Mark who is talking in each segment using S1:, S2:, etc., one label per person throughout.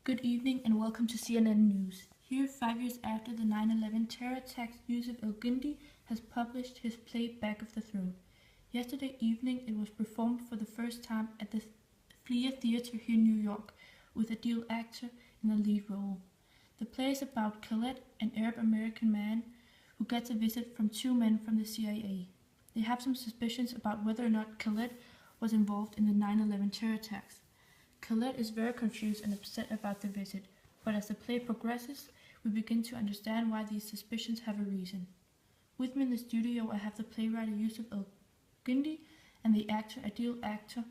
S1: Good evening and welcome to CNN News. Here, 5 years after the 9/11 terror attacks, Yusuf El-Guindi has published his play Back of the Throne. Yesterday evening, it was performed for the first time at the Fleer Theatre here in New York, with Adil Akhtar in the lead role. The play is about Khaled, an Arab-American man who gets a visit from two men from the CIA. They have some suspicions about whether or not Khaled was involved in the 9/11 terror attacks. Khaled is very confused and upset about the visit, but as the play progresses, we begin to understand why these suspicions have a reason. With me in the studio, I have the playwright Yusuf El-Guindi and the actor Adil Akhtar,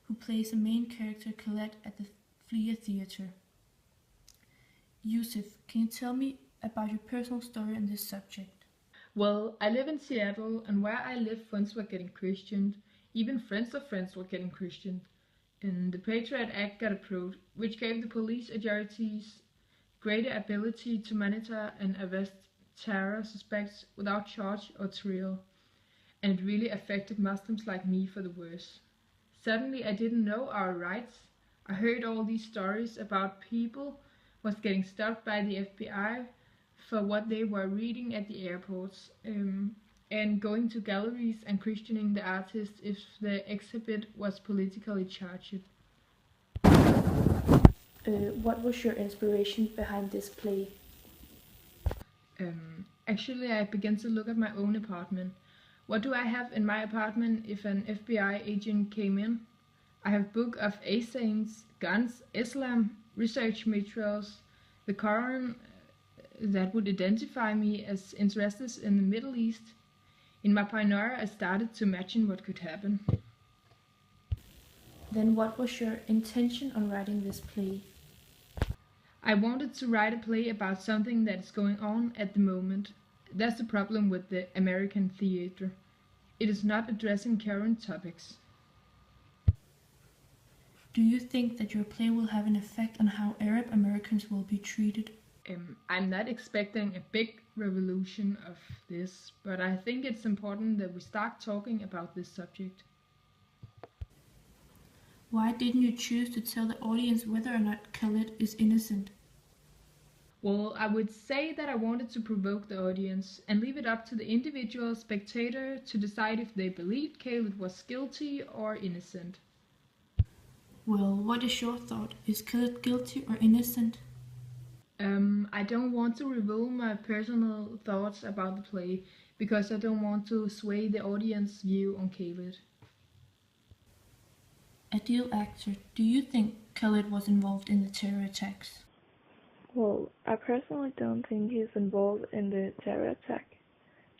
S1: who plays the main character Khaled at the Fleer Theatre. Yusuf, can you tell me about your personal story on this subject?
S2: Well, I live in Seattle, and where I live, friends were getting Christianed. Even friends of friends were getting Christianed. And the Patriot Act got approved, which gave the police authorities greater ability to monitor and arrest terror suspects without charge or trial. And it really affected Muslims like me for the worse. Suddenly, I didn't know our rights. I heard all these stories about people was getting stopped by the FBI for what they were reading at the airports, and going to galleries and questioning the artist if the exhibit was politically charged.
S1: What was your inspiration behind this play?
S2: Actually, I began to look at my own apartment. What do I have in my apartment if an FBI agent came in? I have book of saints, guns, Islam, research materials, the Quran that would identify me as interested in the Middle East. In my paranoia, I started to imagine what could happen.
S1: Then what was your intention on writing this play?
S2: I wanted to write a play about something that is going on at the moment. That's the problem with the American theater. It is not addressing current topics.
S1: Do you think that your play will have an effect on how Arab Americans will be treated?
S2: I'm not expecting a big revolution of this, but I think it's important that we start talking about this subject.
S1: Why didn't you choose to tell the audience whether or not Khaled is innocent?
S2: Well, I would say that I wanted to provoke the audience and leave it up to the individual spectator to decide if they believed Khaled was guilty or innocent.
S1: Well, what is your thought? Is Khaled guilty or innocent?
S2: I don't want to reveal my personal thoughts about the play because I don't want to sway the audience's view on Khaled.
S1: Adil Akhtar, do you think Khaled was involved in the terror attacks?
S3: Well, I personally don't think he's involved in the terror attack.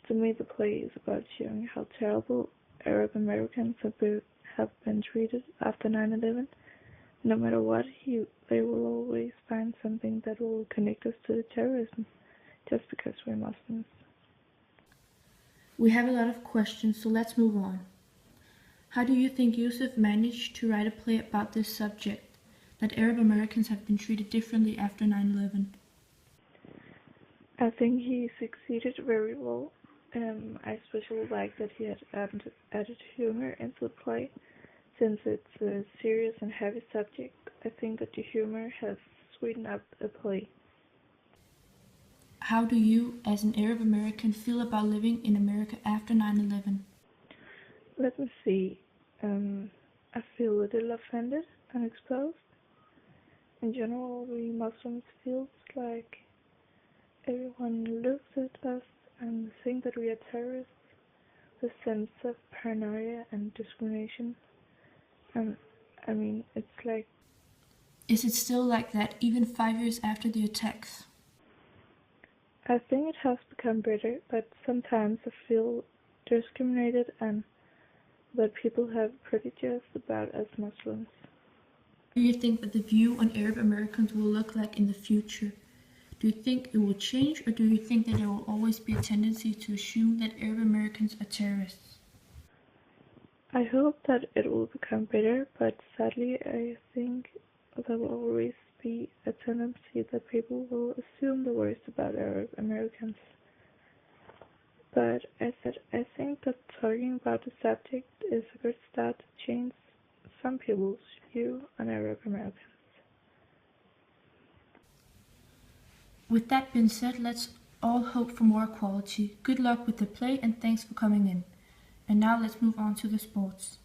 S3: To me, the play is about showing how terrible Arab Americans have been treated after 9/11. No matter what, they will always find something that will connect us to the terrorism, just because we're Muslims.
S1: We have a lot of questions, so let's move on. How do you think Yusuf managed to write a play about this subject, that Arab Americans have been treated differently after 9/11?
S3: I think he succeeded very well. I especially like that he had added humor into the play. Since it's a serious and heavy subject, I think that the humor has sweetened up the play.
S1: How do you, as an Arab American, feel about living in America after 9/11?
S3: Let me see. I feel a little offended and exposed. In general, we Muslims feels like everyone looks at us and think that we are terrorists. The sense of paranoia and discrimination. It's like...
S1: Is it still like that even 5 years after the attacks?
S3: I think it has become better, but sometimes I feel discriminated and that people have prejudices about us Muslims.
S1: What do you think that the view on Arab Americans will look like in the future? Do you think it will change, or do you think that there will always be a tendency to assume that Arab Americans are terrorists?
S3: I hope that it will become better, but sadly I think there will always be a tendency that people will assume the worst about Arab Americans. But as I said, I think that talking about the subject is a good start to change some people's view on Arab Americans.
S1: With that being said, let's all hope for more equality. Good luck with the play and thanks for coming in. And now let's move on to the sports.